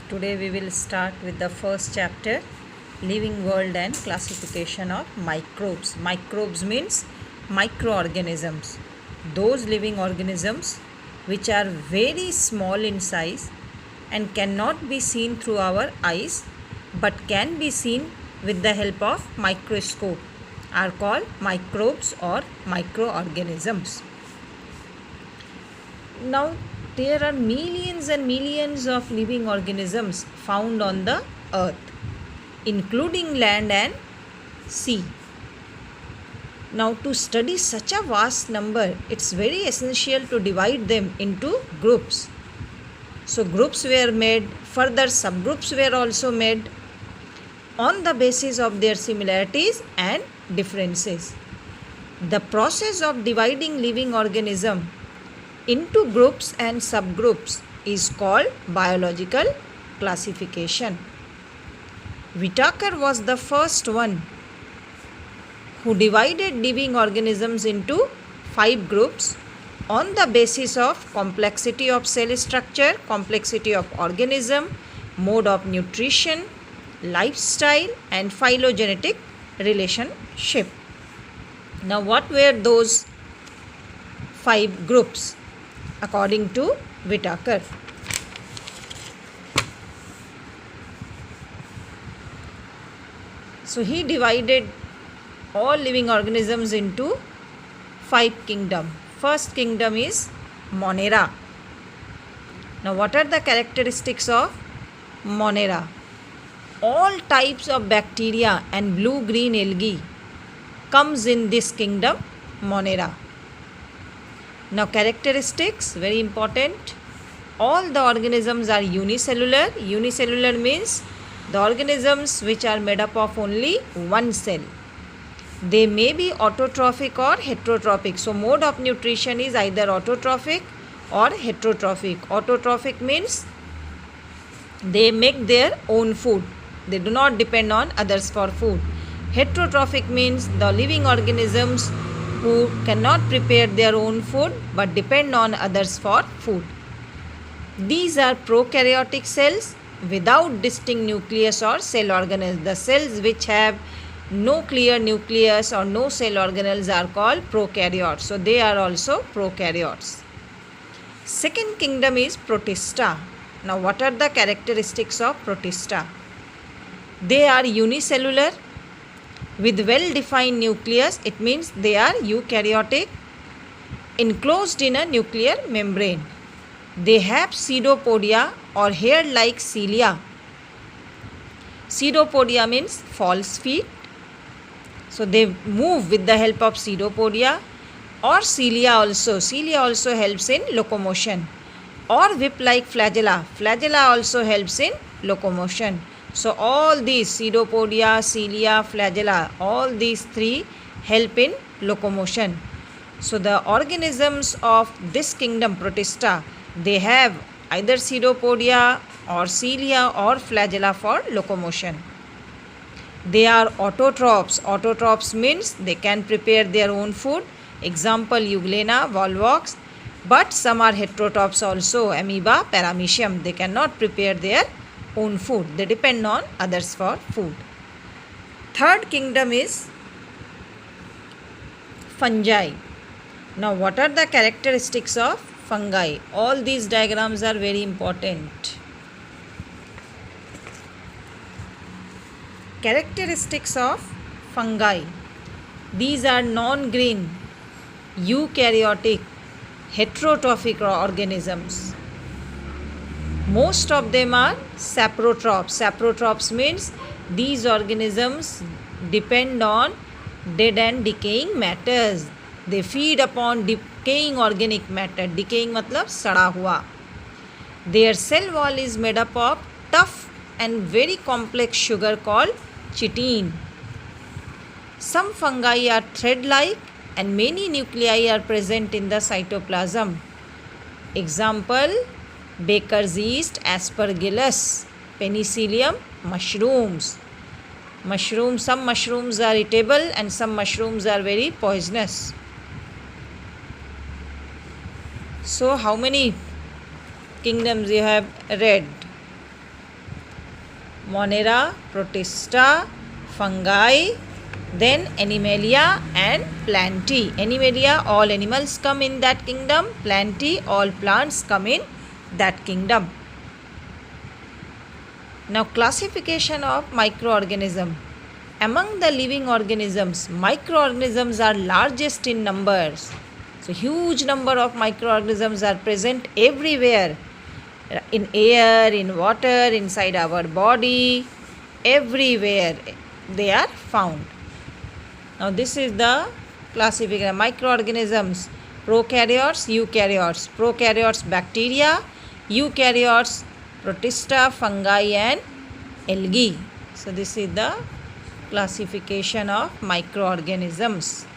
Today we will start with the first chapter, Living World and Classification of Microbes. Microbes means microorganisms. Those living organisms which are very small in size and cannot be seen through our eyes but can be seen with the help of microscope are called microbes or microorganisms. Now there are millions and millions of living organisms found on the earth, including land and sea. Now to study such a vast number, it's very essential to divide them into groups. So groups were made, further subgroups were also made on the basis of their similarities and differences. The process of dividing living organism into groups and subgroups is called biological classification. Whitaker was the first one who divided living organisms into 5 groups on the basis of complexity of cell structure, complexity of organism, mode of nutrition, lifestyle and phylogenetic relationship. Now what were those 5 groups according to Whitaker? So he divided all living organisms into 5 kingdoms. First kingdom is Monera. Now what are the characteristics of Monera? All types of bacteria and blue-green algae comes in this kingdom Monera. Now characteristics, very important. All the organisms are unicellular. Unicellular means the organisms which are made up of only one cell. They may be autotrophic or heterotrophic. So mode of nutrition is either autotrophic or heterotrophic. Autotrophic means they make their own food. They do not depend on others for food. Heterotrophic means the living organisms who cannot prepare their own food but depend on others for food. These are prokaryotic cells without distinct nucleus or cell organelles. The cells which have no clear nucleus or no cell organelles are called prokaryotes. So they are also prokaryotes. Second kingdom is Protista. Now what are the characteristics of Protista? They are unicellular with well-defined nucleus. It means they are eukaryotic, enclosed in a nuclear membrane. They have pseudopodia or hair-like cilia. Pseudopodia means false feet. So they move with the help of pseudopodia or cilia also. Cilia also helps in locomotion. Or whip-like flagella. Flagella also helps in locomotion. So all these pseudopodia, cilia, flagella, all these 3 help in locomotion. So the organisms of this kingdom Protista, they have either pseudopodia or cilia or flagella for locomotion. They are autotrophs. Autotrophs means they can prepare their own food. Example Euglena, Volvox. But some are heterotrophs also, amoeba, paramecium. They cannot prepare their own food. They depend on others for food. Third kingdom is fungi. Now what are the characteristics of fungi? All these diagrams are very important. Characteristics of fungi. These are non-green, eukaryotic, heterotrophic organisms. Most of them are saprotrophs. Saprotrophs means these organisms depend on dead and decaying matters. They feed upon decaying organic matter. Decaying matlab sada hua. Their cell wall is made up of tough and very complex sugar called chitin. Some fungi are thread-like and many nuclei are present in the cytoplasm. Example, Baker's yeast, Aspergillus, Penicillium, mushrooms. Some mushrooms are eatable and some mushrooms are very poisonous. So how many kingdoms you have read? Monera, Protista, fungi, then Animalia and Plantae. Animalia, all animals come in that kingdom. Plantae, all plants come in that kingdom. Now, classification of microorganism. Among the living organisms, microorganisms are largest in numbers. So, huge number of microorganisms are present everywhere, in air, in water, inside our body, everywhere they are found. Now, this is the classification. Microorganisms, prokaryotes, eukaryotes. Prokaryotes, bacteria. Eukaryotes, protista, fungi and algae. So, this is the classification of microorganisms.